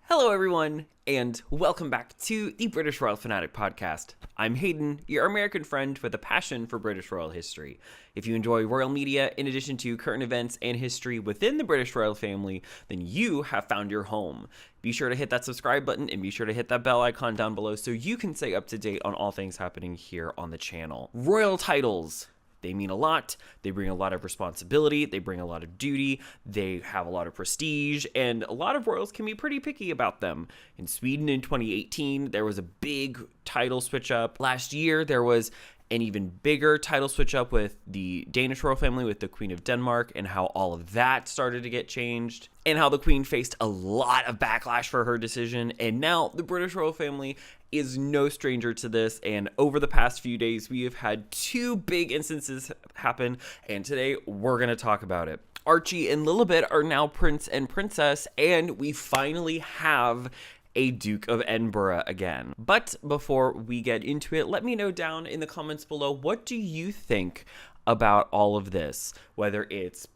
Hello everyone, and welcome back to the British Royal Fanatic Podcast. I'm Hayden, your American friend with a passion for British royal history. If you enjoy royal media in addition to current events and history within the British royal family, then you have found your home. Be sure to hit that subscribe button and be sure to hit that bell icon down below so you can stay up to date on all things happening here on the channel. Royal titles. They mean a lot, they bring a lot of responsibility, they bring a lot of duty, they have a lot of prestige, and a lot of royals can be pretty picky about them. In Sweden in 2018, there was a big title switch up. Last year, there was an even bigger title switch up with the Danish royal family with the Queen of Denmark and how all of that started to get changed and how the Queen faced a lot of backlash for her decision. And now the British royal family is no stranger to this. And over the past few days, we have had two big instances happen. And today we're going to talk about it. Archie and Lilibet are now prince and princess, and we finally have a Duke of Edinburgh again. But before we get into it, let me know down in the comments below, what do you think about all of this? Whether it's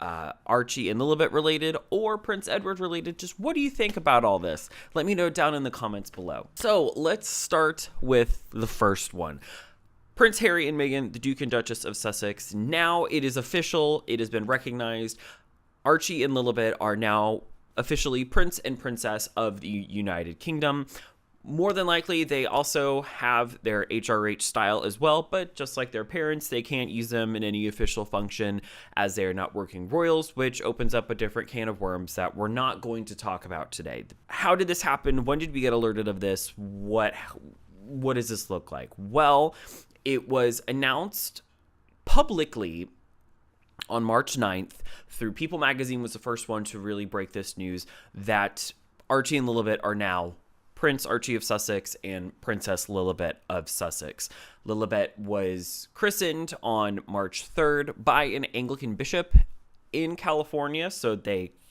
Archie and Lilibet related or Prince Edward related, just what do you think about all this? Let me know down in the comments below. So let's start with the first one. Prince Harry and Meghan, the Duke and Duchess of Sussex. Now it is official. It has been recognized. Archie and Lilibet are now officially prince and princess of the United Kingdom. More than likely, they also have their HRH style as well, but just like their parents, they can't use them in any official function as they're not working royals, which opens up a different can of worms that we're not going to talk about today. How did this happen? When did we get alerted of this? What does this look like? Well, it was announced publicly on March 9th, through People magazine was the first one to really break this news, that Archie and Lilibet are now Prince Archie of Sussex and Princess Lilibet of Sussex. Lilibet was christened on March 3rd by an Anglican bishop in California, so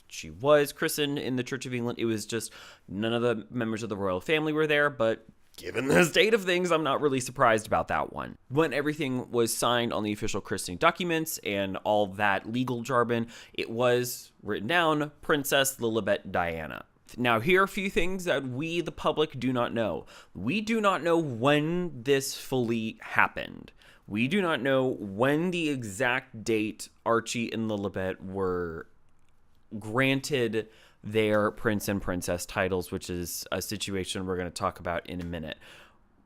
she was christened in the Church of England. It was just none of the members of the royal family were there, but given the state of things, I'm not really surprised about that one. When everything was signed on the official christening documents and all that legal jargon, it was written down Princess Lilibet Diana. Now, here are a few things that we, the public, do not know. We do not know when this fully happened. We do not know when the exact date Archie and Lilibet were granted their prince and princess titles, which is a situation we're going to talk about in a minute.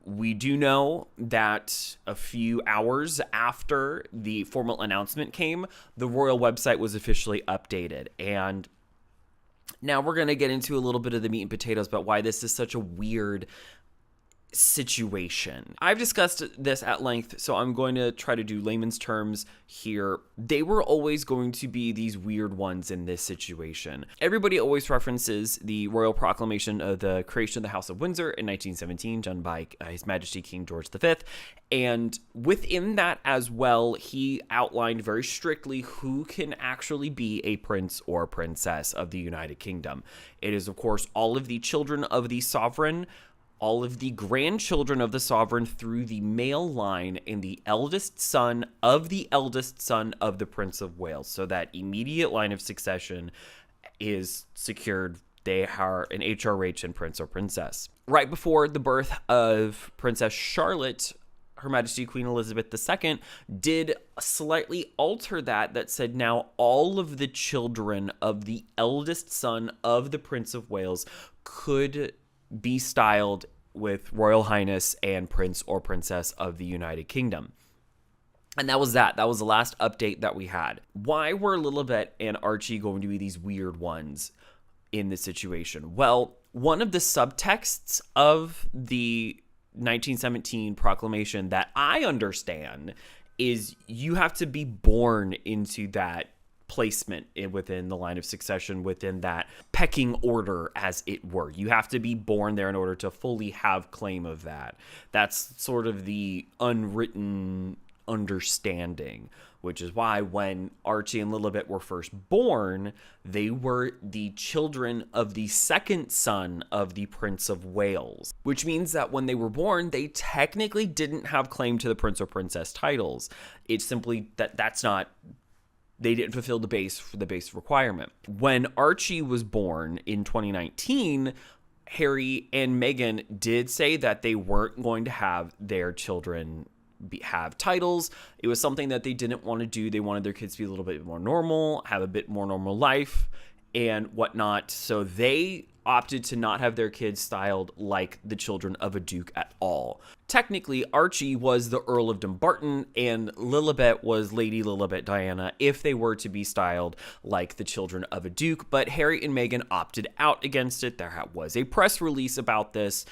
We do know that a few hours after the formal announcement came, the royal website was officially updated. And now we're going to get into a little bit of the meat and potatoes about why this is such a weird situation. I've discussed this at length, so I'm going to try to do layman's terms here. They were always going to be these weird ones in this situation. Everybody always references the royal proclamation of the creation of the House of Windsor in 1917, done by His Majesty King George V. And within that as well, he outlined very strictly who can actually be a prince or princess of the United Kingdom. It is, of course, all of the children of the sovereign, all of the grandchildren of the sovereign through the male line, and the eldest son of the eldest son of the Prince of Wales. So that immediate line of succession is secured. They are an HRH and prince or princess. Right before the birth of Princess Charlotte, Her Majesty Queen Elizabeth II did slightly alter that said now all of the children of the eldest son of the Prince of Wales could be styled with Royal Highness and Prince or Princess of the United Kingdom. And that was that. That was the last update that we had. Why were Lilibet and Archie going to be these weird ones in this situation? Well, one of the subtexts of the 1917 proclamation that I understand is you have to be born into that placement within the line of succession, within that pecking order, as it were. You have to be born there in order to fully have claim of that. That's sort of the unwritten understanding, which is why when Archie and Lilibet were first born, they were the children of the second son of the Prince of Wales, which means that when they were born, they technically didn't have claim to the Prince or Princess titles. It's simply that that's not they didn't fulfill the base requirement. When Archie was born in 2019, Harry and Meghan did say that they weren't going to have their children have titles. It was something that they didn't want to do. They wanted their kids to be a little bit more normal, have a bit more normal life and whatnot. So they opted to not have their kids styled like the children of a duke at all. Technically, Archie was the Earl of Dumbarton and Lilibet was Lady Lilibet Diana if they were to be styled like the children of a duke, but Harry and Meghan opted out against it. There was a press release about this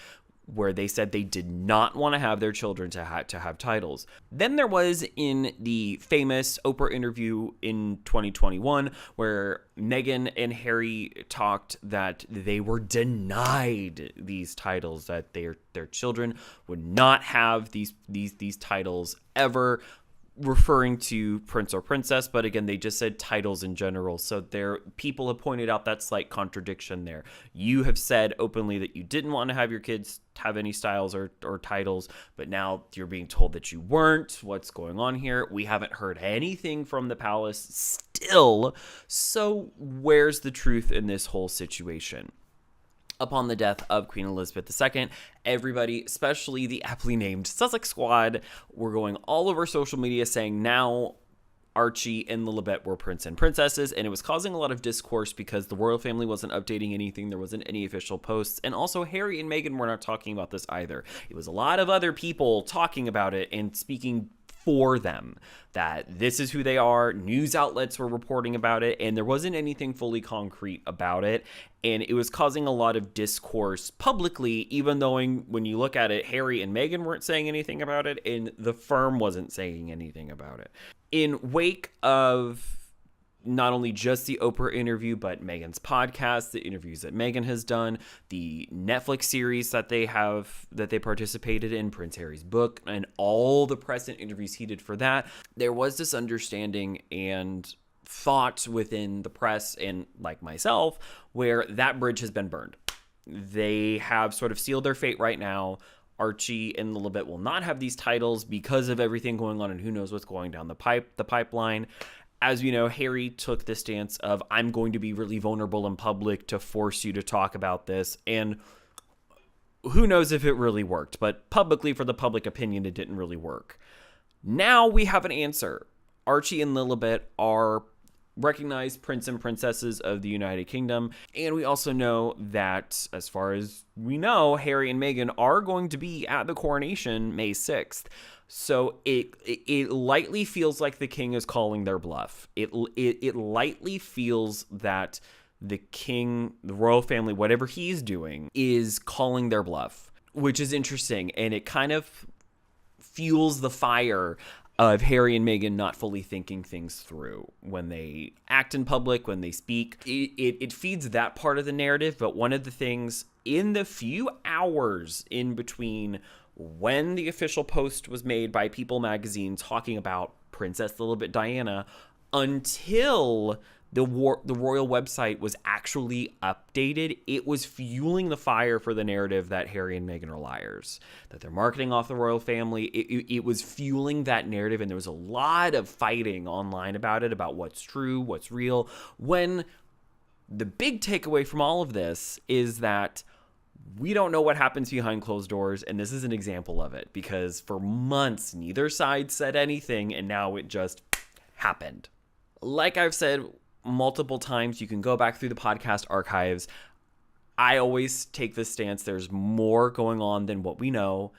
where they said they did not want to have their children to have titles. Then there was in the famous Oprah interview in 2021 where Meghan and Harry talked that they were denied these titles, that their children would not have these titles ever, referring to prince or princess, but again, they just said titles in general. So people have pointed out that slight contradiction there. You have said openly that you didn't want to have your kids have any styles or titles, but now you're being told that you weren't. What's going on here? We haven't heard anything from the palace still. So where's the truth in this whole situation? Upon the death of Queen Elizabeth II, everybody, especially the aptly named Sussex Squad, were going all over social media saying now Archie and Lilibet were prince and princesses, and it was causing a lot of discourse because the royal family wasn't updating anything. There wasn't any official posts, and also Harry and Meghan were not talking about this either. It was a lot of other people talking about it and speaking for them, that this is who they are. News outlets were reporting about it, and there wasn't anything fully concrete about it, and it was causing a lot of discourse publicly, even though when you look at it, Harry and Meghan weren't saying anything about it, and the firm wasn't saying anything about it. In wake of not only just the Oprah interview, but Meghan's podcast, the interviews that Meghan has done, the Netflix series that they participated in, Prince Harry's book, and all the press and interviews he did for that, there was this understanding and thought within the press and like myself where that bridge has been burned. They have sort of sealed their fate right now. Archie and Lilibet will not have these titles because of everything going on, and who knows what's going down the pipeline. As you know, Harry took the stance of, I'm going to be really vulnerable in public to force you to talk about this. And who knows if it really worked, but publicly, for the public opinion, it didn't really work. Now we have an answer. Archie and Lilibet are recognized prince and princesses of the United Kingdom. And we also know that, as far as we know, Harry and Meghan are going to be at the coronation May 6th. So it lightly feels like the king is calling their bluff. It lightly feels that the king, the royal family, whatever he's doing, is calling their bluff, which is interesting. And it kind of fuels the fire of Harry and Meghan not fully thinking things through when they act in public, when they speak. It feeds that part of the narrative. But one of the things in the few hours in between when the official post was made by People magazine talking about Princess Lilibet Diana until the royal website was actually updated, it was fueling the fire for the narrative that Harry and Meghan are liars, that they're marketing off the royal family. It was fueling that narrative, and there was a lot of fighting online about it, about what's true, what's real, when the big takeaway from all of this is that we don't know what happens behind closed doors, and this is an example of it, because for months, neither side said anything, and now it just happened. Like I've said multiple times, you can go back through the podcast archives. I always take this stance. There's more going on than what we know,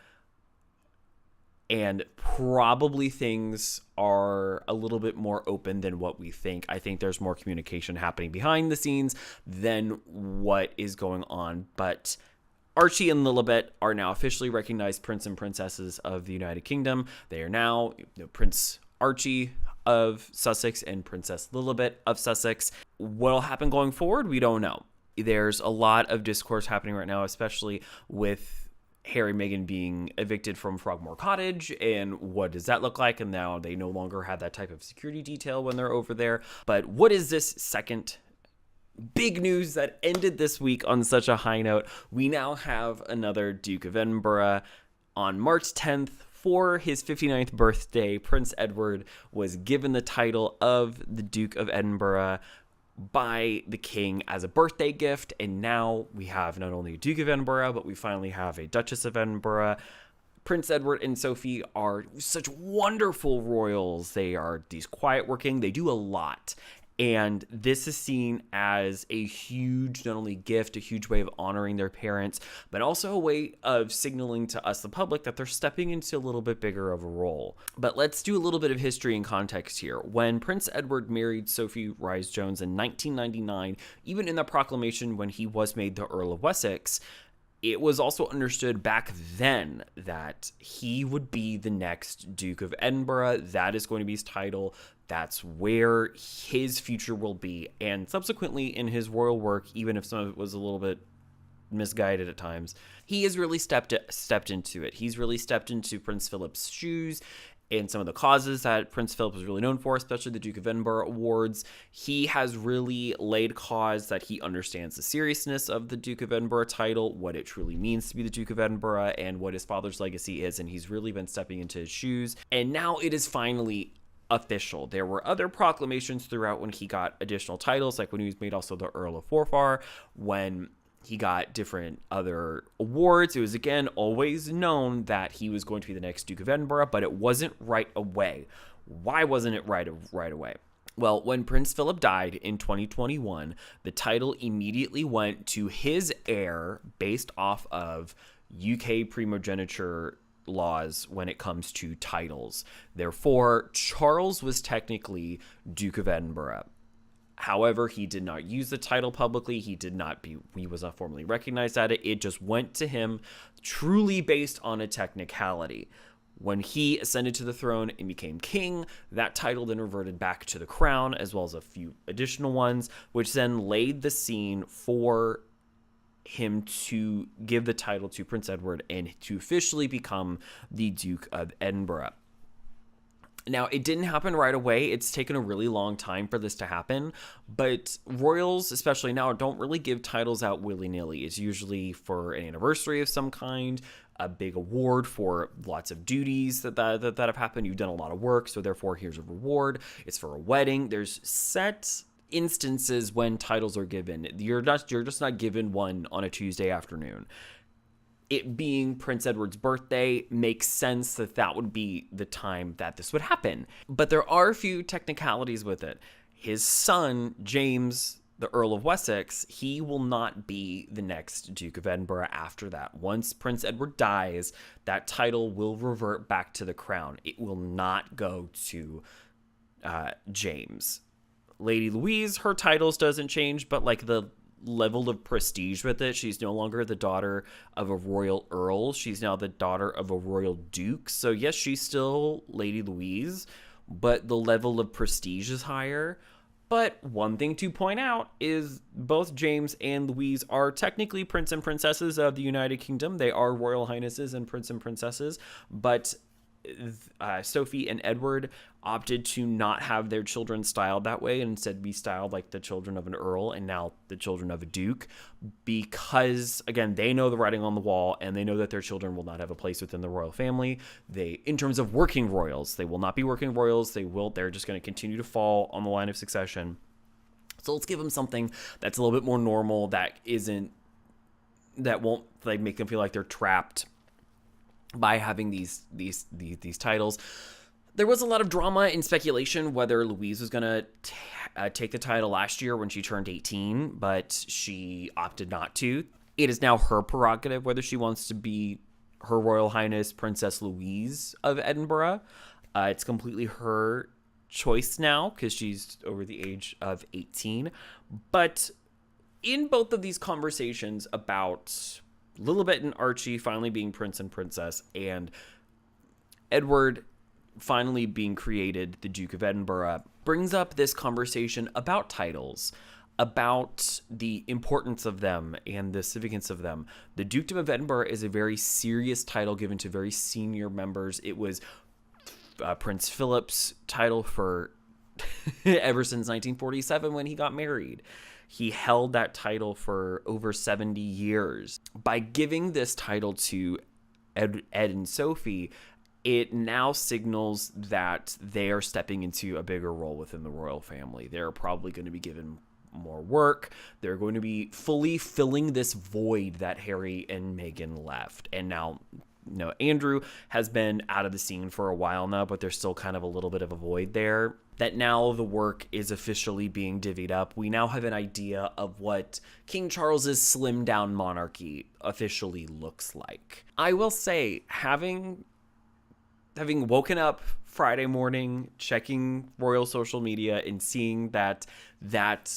and probably things are a little bit more open than what we think. I think there's more communication happening behind the scenes than what is going on, but Archie and Lilibet are now officially recognized prince and princesses of the United Kingdom. They are now Prince Archie of Sussex and Princess Lilibet of Sussex. What'll happen going forward, we don't know. There's a lot of discourse happening right now, especially with Harry and Meghan being evicted from Frogmore Cottage, and what does that look like? And now they no longer have that type of security detail when they're over there. But what is this second big news that ended this week on such a high note? We now have another Duke of Edinburgh. On March 10th, for his 59th birthday, Prince Edward was given the title of the Duke of Edinburgh by the king as a birthday gift, and now we have not only a Duke of Edinburgh, but we finally have a Duchess of Edinburgh. Prince Edward and Sophie are such wonderful royals. They are these quiet working, they do a lot. And this is seen as a huge, not only gift, a huge way of honoring their parents, but also a way of signaling to us, the public, that they're stepping into a little bit bigger of a role. But let's do a little bit of history and context here. When Prince Edward married Sophie Rhys-Jones in 1999, even in the proclamation when he was made the Earl of Wessex, it was also understood back then that he would be the next Duke of Edinburgh. That is going to be his title. That's where his future will be. And subsequently in his royal work, even if some of it was a little bit misguided at times, he has really stepped into it. He's really stepped into Prince Philip's shoes and some of the causes that Prince Philip was really known for, especially the Duke of Edinburgh Awards. He has really laid cause that he understands the seriousness of the Duke of Edinburgh title, what it truly means to be the Duke of Edinburgh, and what his father's legacy is, and he's really been stepping into his shoes. And now it is finally official. There were other proclamations throughout when he got additional titles, like when he was made also the Earl of Forfar, when he got different other awards. It was, again, always known that he was going to be the next Duke of Edinburgh, but it wasn't right away. Why wasn't it right away? Well, when Prince Philip died in 2021, the title immediately went to his heir based off of UK primogeniture laws when it comes to titles. Therefore, Charles was technically Duke of Edinburgh. However, he did not use the title publicly. He was not formally recognized at it. It just went to him truly based on a technicality. When he ascended to the throne and became king, that title then reverted back to the crown, as well as a few additional ones, which then laid the scene for him to give the title to Prince Edward and to officially become the Duke of Edinburgh. Now, it didn't happen right away. It's taken a really long time for this to happen, but royals, especially now, don't really give titles out willy-nilly. It's usually for an anniversary of some kind, a big award for lots of duties that have happened. You've done a lot of work, so therefore here's a reward. It's for a wedding. There's set instances when titles are given. You're just not given one on a Tuesday afternoon. It being Prince Edward's birthday makes sense that would be the time that this would happen. But there are a few technicalities with it. His son, James, the Earl of Wessex, he will not be the next Duke of Edinburgh after that. Once Prince Edward dies, that title will revert back to the crown. It will not go to James. Lady Louise, her titles doesn't change, but like the level of prestige with it, she's no longer the daughter of a royal earl. She's now the daughter of a royal duke. So yes, she's still Lady Louise, but the level of prestige is higher. But one thing to point out is both James and Louise are technically prince and princesses of the United Kingdom. They are royal highnesses and prince and princesses, but Sophie and Edward opted to not have their children styled that way and instead be styled like the children of an earl and now the children of a duke, because again, they know the writing on the wall and they know that their children will not have a place within the royal family. In terms of working royals, they will not be working royals. They're just going to continue to fall on the line of succession. So let's give them something that's a little bit more normal, that won't like make them feel like they're trapped by having these titles. There was a lot of drama and speculation whether Louise was going to take the title last year when she turned 18, but she opted not to. It is now her prerogative whether she wants to be Her Royal Highness Princess Louise of Edinburgh. It's completely her choice now because she's over the age of 18. But in both of these conversations about Lilibet and Archie finally being prince and princess, and Edward finally being created the Duke of Edinburgh, brings up this conversation about titles, about the importance of them and the significance of them. The Dukedom of Edinburgh is a very serious title given to very senior members. It was Prince Philip's title for ever since 1947 when he got married. He held that title for over 70 years. By giving this title to Ed and Sophie, it now signals that they are stepping into a bigger role within the royal family. They're probably going to be given more work. They're going to be fully filling this void that Harry and Meghan left. And now, Andrew has been out of the scene for a while now, but there's still kind of a little bit of a void there. That now the work is officially being divvied up. We now have an idea of what King Charles's slimmed down monarchy officially looks like. I will say, having woken up Friday morning, checking royal social media and seeing that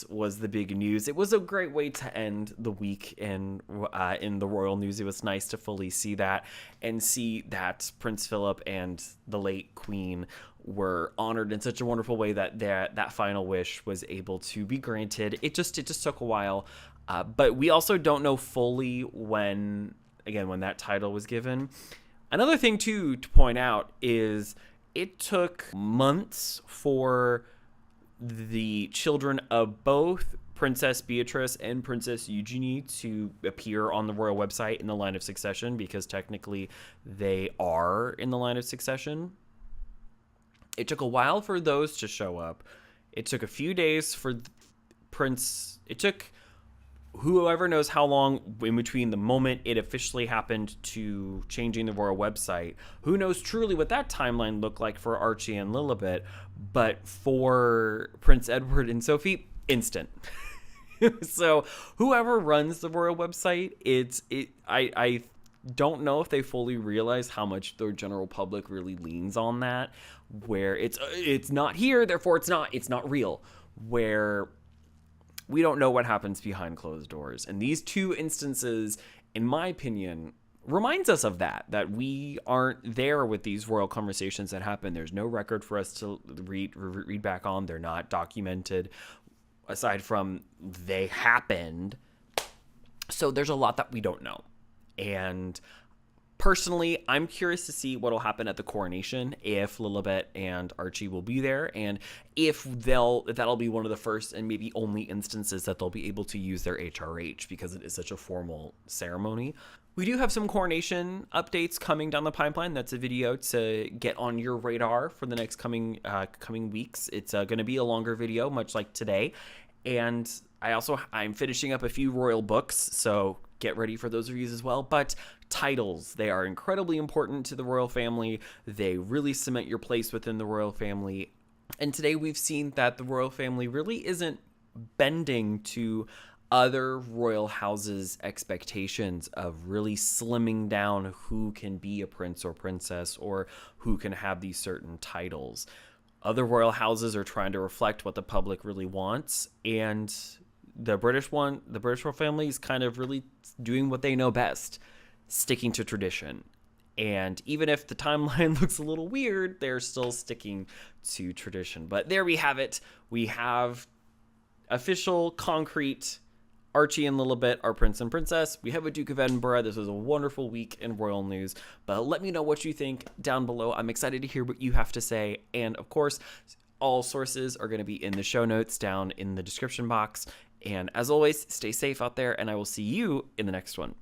was the big news, it was a great way to end the week in the royal news. It was nice to fully see that and see that Prince Philip and the late Queen were honored in such a wonderful way that final wish was able to be granted. It just took a while, but we also don't know fully when that title was given. Another thing to point out is it took months for the children of both Princess Beatrice and Princess Eugenie to appear on the royal website in the line of succession, because technically they are in the line of succession. It took a while for those to show up. It took a few days for it took whoever knows how long in between the moment it officially happened to changing the royal website. Who knows truly what that timeline looked like for Archie and Lilibet, but for Prince Edward and Sophie, instant. So whoever runs the royal website, I don't know if they fully realize how much the general public really leans on that, where it's not here, therefore it's not real, where we don't know what happens behind closed doors. And these two instances, in my opinion, reminds us of that we aren't there with these royal conversations that happen. There's no record for us to read back on. They're not documented, aside from they happened. So there's a lot that we don't know. And personally, I'm curious to see what will happen at the coronation, if Lilibet and Archie will be there, and if that'll be one of the first and maybe only instances that they'll be able to use their HRH, because it is such a formal ceremony. We do have some coronation updates coming down the pipeline. That's a video to get on your radar for the next coming weeks. It's going to be a longer video, much like today. And I'm finishing up a few royal books, so get ready for those reviews as well. But titles, they are incredibly important to the royal family. They really cement your place within the royal family. And today we've seen that the royal family really isn't bending to other royal houses' expectations of really slimming down who can be a prince or princess, or who can have these certain titles. Other royal houses are trying to reflect what the public really wants, and the British royal family is kind of really doing what they know best, sticking to tradition. And even if the timeline looks a little weird, they're still sticking to tradition. But there we have it. We have official, concrete Archie and Lilibet are prince and princess. We have a Duke of Edinburgh. This was a wonderful week in royal news. But let me know what you think down below. I'm excited to hear what you have to say. And of course, all sources are going to be in the show notes down in the description box. And as always, stay safe out there, and I will see you in the next one.